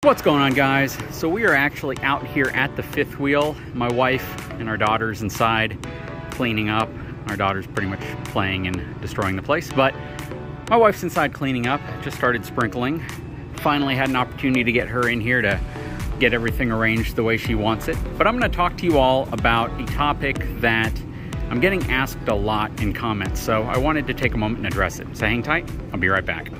What's going on, guys? So we are actually out here at the fifth wheel. My wife and our daughter's inside cleaning up. Our daughter's pretty much playing and destroying the place, but my wife's inside cleaning up. Just started sprinkling. Finally had an opportunity to get her in here to get everything arranged the way she wants it. But I'm going to talk to you all about a topic that I'm getting asked a lot in comments, so I wanted to take a moment and address it. So hang tight, I'll be right back.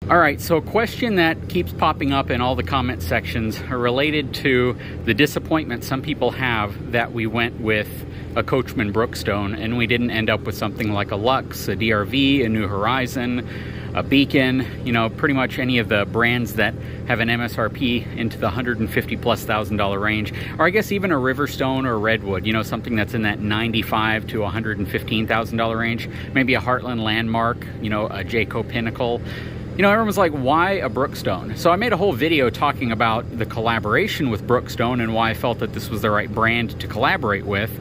All right, so a question that keeps popping up in all the comment sections are related to the disappointment some people have that we went with a Coachman Brookstone and we didn't end up with something like a Lux, a DRV, a New Horizon, a Beacon, you know, pretty much any of the brands that have an MSRP into the $150,000+ range, or I guess even a Riverstone or a Redwood, you know, something that's in that $95,000 to $115,000 range, maybe a Heartland Landmark, you know, a Jayco Pinnacle. You know, everyone's like, why a Brookstone? So I made a whole video talking about the collaboration with Brookstone and why I felt that this was the right brand to collaborate with.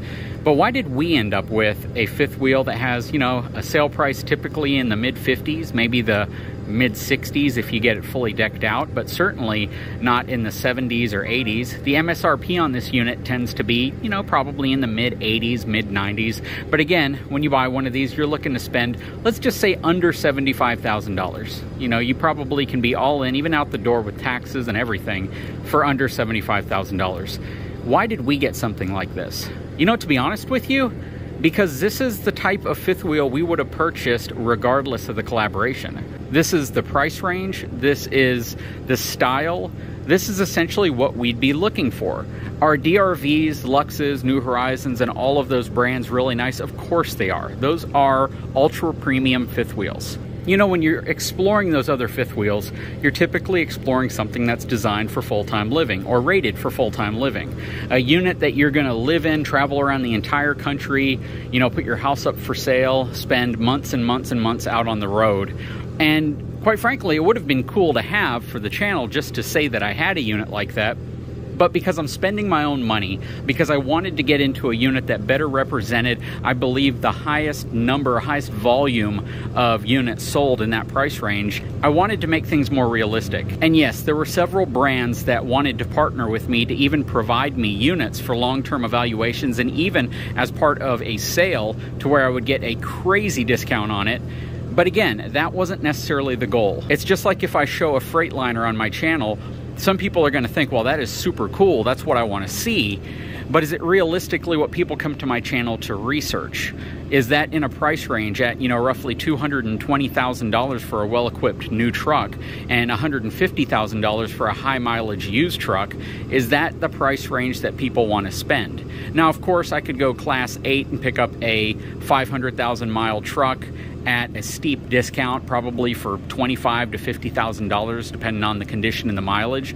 But why did we end up with a fifth wheel that has, you know, a sale price typically in the mid-50s, maybe the mid-60s if you get it fully decked out, but certainly not in the 70s or 80s. The MSRP on this unit tends to be, you know, probably in the mid-80s, mid-90s. But again, when you buy one of these, you're looking to spend, let's just say, under $75,000. You know, you probably can be all in, even out the door with taxes and everything, for under $75,000. Why did we get something like this? You know, to be honest with you, because this is the type of fifth wheel we would have purchased regardless of the collaboration. This is the price range, this is the style, this is essentially what we'd be looking for. Are DRVs, Luxes, New Horizons, and all of those brands really nice? Of course they are. Those are ultra premium fifth wheels. You know, when you're exploring those other fifth wheels, you're typically exploring something that's designed for full-time living or rated for full-time living. A unit that you're going to live in, travel around the entire country, you know, put your house up for sale, spend months and months and months out on the road. And quite frankly, it would have been cool to have for the channel just to say that I had a unit like that. But because I'm spending my own money, because I wanted to get into a unit that better represented, I believe, the highest number, highest volume of units sold in that price range, I wanted to make things more realistic. And yes, there were several brands that wanted to partner with me to even provide me units for long-term evaluations, and even as part of a sale to where I would get a crazy discount on it. But again, that wasn't necessarily the goal. It's just like if I show a Freightliner on my channel, some people are going to think, well, that is super cool, that's what I want to see. But is it realistically what people come to my channel to research? Is that in a price range at, you know, roughly $220,000 for a well-equipped new truck and $150,000 for a high mileage used truck? Is that the price range that people want to spend? Now, of course, I could go Class 8 and pick up a 500,000 mile truck at a steep discount, probably for $25,000 to $50,000, depending on the condition and the mileage.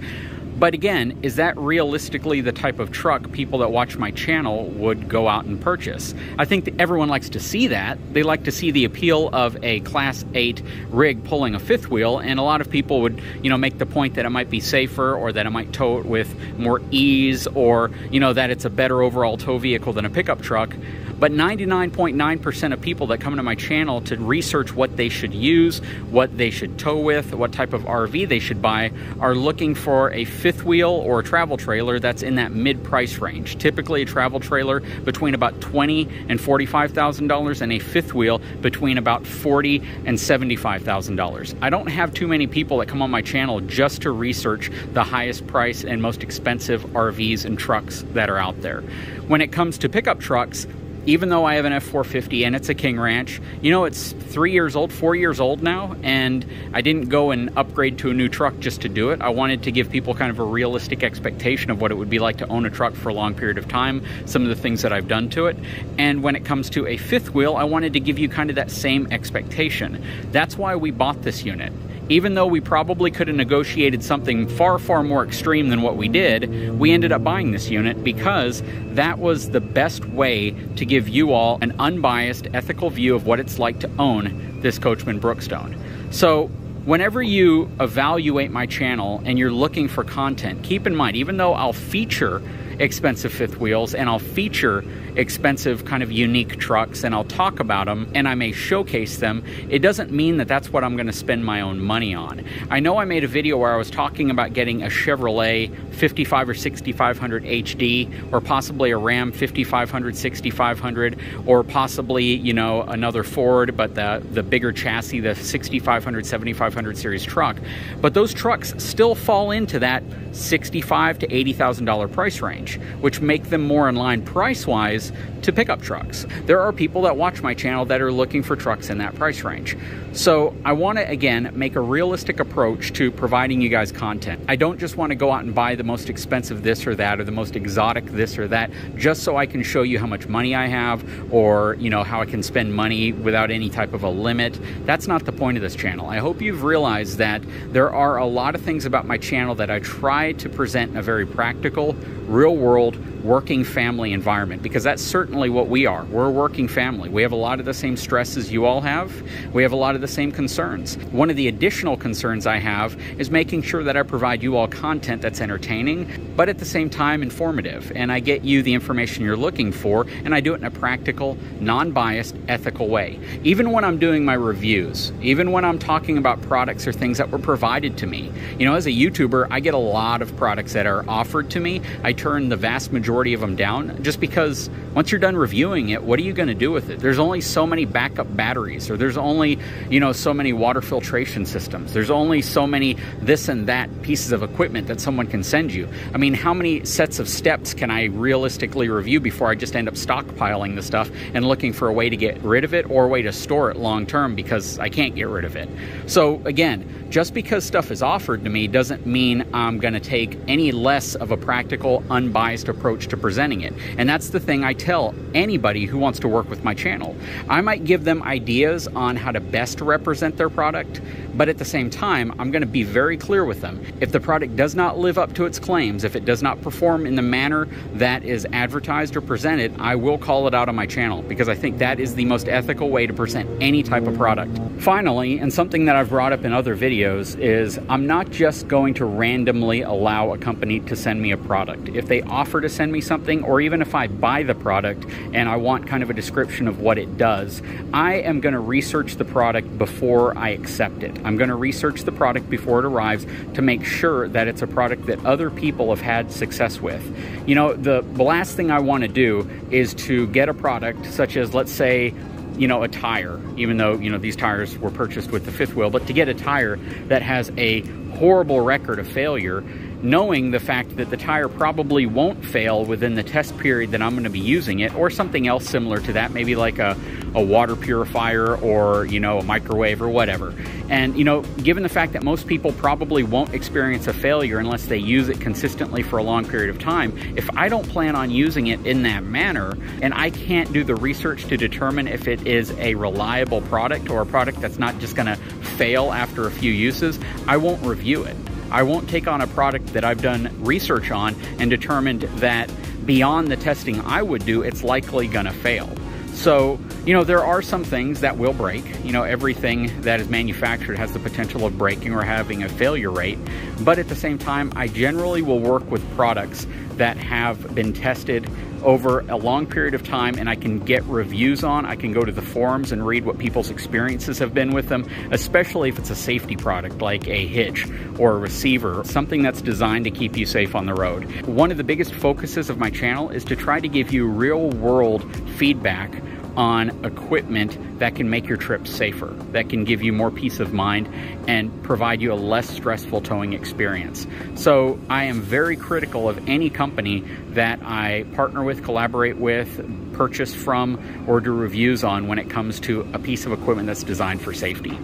But again, is that realistically the type of truck people that watch my channel would go out and purchase? I think that everyone likes to see that. They like to see the appeal of a Class 8 rig pulling a fifth wheel, and a lot of people would, you know, make the point that it might be safer, or that it might tow it with more ease, or, you know, that it's a better overall tow vehicle than a pickup truck. But 99.9% of people that come to my channel to research what they should use, what they should tow with, what type of RV they should buy, are looking for a fifth wheel or a travel trailer that's in that mid-price range. Typically a travel trailer between about $20,000 and $45,000, and a fifth wheel between about $40,000 and $75,000. I don't have too many people that come on my channel just to research the highest price and most expensive RVs and trucks that are out there. When it comes to pickup trucks, even though I have an F450 and it's a King Ranch, you know, it's 3 years old, 4 years old now, and I didn't go and upgrade to a new truck just to do it. I wanted to give people kind of a realistic expectation of what it would be like to own a truck for a long period of time, some of the things that I've done to it. And when it comes to a fifth wheel, I wanted to give you kind of that same expectation. That's why we bought this unit. Even though we probably could have negotiated something far, far more extreme than what we did, we ended up buying this unit because that was the best way to give you all an unbiased, ethical view of what it's like to own this Coachman Brookstone. So whenever you evaluate my channel and you're looking for content, keep in mind, even though I'll feature expensive fifth wheels and I'll feature expensive, kind of unique trucks, and I'll talk about them and I may showcase them, it doesn't mean that that's what I'm going to spend my own money on. I know I made a video where I was talking about getting a Chevrolet 55 or 6500 HD, or possibly a Ram 5500, 6500, or possibly, you know, another Ford, but the bigger chassis, the 6500, 7500 series truck. But those trucks still fall into that $65,000 to $80,000 price range, which make them more in line price-wise to pickup trucks. There are people that watch my channel that are looking for trucks in that price range. So I want to, again, make a realistic approach to providing you guys content. I don't just want to go out and buy the most expensive this or that, or the most exotic this or that, just so I can show you how much money I have, or, you know, how I can spend money without any type of a limit. That's not the point of this channel. I hope you've realized that there are a lot of things about my channel that I try to present in a very practical, real-world, working family environment, because that's certainly what we are. We're a working family. We have a lot of the same stresses you all have. We have a lot of the same concerns. One of the additional concerns I have is making sure that I provide you all content that's entertaining, but at the same time informative, and I get you the information you're looking for, and I do it in a practical, non-biased, ethical way. Even when I'm doing my reviews, even when I'm talking about products or things that were provided to me. You know, as a YouTuber, I get a lot of products that are offered to me. I turn the vast majority of them down, just because once you're done reviewing it, what are you going to do with it? There's only so many backup batteries, or there's only, you know, so many water filtration systems. There's only so many this and that pieces of equipment that someone can send you. I mean, how many sets of steps can I realistically review before I just end up stockpiling the stuff and looking for a way to get rid of it, or a way to store it long term because I can't get rid of it? So again, just because stuff is offered to me doesn't mean I'm going to take any less of a practical, unbiased approach to presenting it. And that's the thing I tell anybody who wants to work with my channel. I might give them ideas on how to best represent their product, but at the same time, I'm going to be very clear with them. If the product does not live up to its claims, if it does not perform in the manner that is advertised or presented, I will call it out on my channel, because I think that is the most ethical way to present any type of product. Finally, and something that I've brought up in other videos, is I'm not just going to randomly allow a company to send me a product. If they offer to send me something, or even if I buy the product and I want kind of a description of what it does, I am going to research the product before I accept it. I'm going to research the product before it arrives to make sure that it's a product that other people have had success with. You know, the last thing I want to do is to get a product such as, let's say, you know, a tire, even though, you know, these tires were purchased with the fifth wheel, but to get a tire that has a horrible record of failure, knowing the fact that the tire probably won't fail within the test period that I'm going to be using it, or something else similar to that, maybe like a water purifier, or, you know, a microwave or whatever. And, you know, given the fact that most people probably won't experience a failure unless they use it consistently for a long period of time, if I don't plan on using it in that manner, and I can't do the research to determine if it is a reliable product, or a product that's not just going to fail after a few uses, I won't review it. I won't take on a product that I've done research on and determined that beyond the testing I would do, it's likely gonna fail. So, you know, there are some things that will break. You know, everything that is manufactured has the potential of breaking or having a failure rate. But at the same time, I generally will work with products that have been tested over a long period of time, and I can get reviews on. I can go to the forums and read what people's experiences have been with them, especially if it's a safety product like a hitch or a receiver, something that's designed to keep you safe on the road. One of the biggest focuses of my channel is to try to give you real-world feedback on equipment that can make your trip safer, that can give you more peace of mind and provide you a less stressful towing experience. So I am very critical of any company that I partner with, collaborate with, purchase from, or do reviews on when it comes to a piece of equipment that's designed for safety.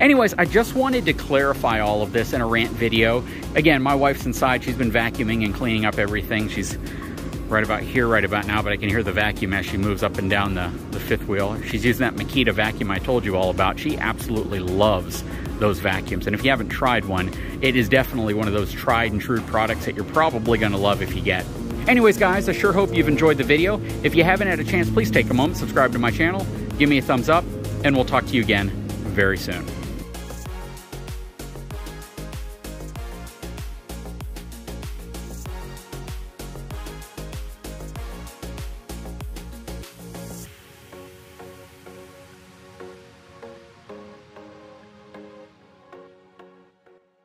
Anyways, I just wanted to clarify all of this in a rant video. Again, my wife's inside. She's been vacuuming and cleaning up everything. She's right about here, right about now, but I can hear the vacuum as she moves up and down the fifth wheel. She's using that Makita vacuum I told you all about. She absolutely loves those vacuums. And if you haven't tried one, it is definitely one of those tried and true products that you're probably gonna love if you get. Anyways, guys, I sure hope you've enjoyed the video. If you haven't had a chance, please take a moment, subscribe to my channel, give me a thumbs up, and we'll talk to you again very soon.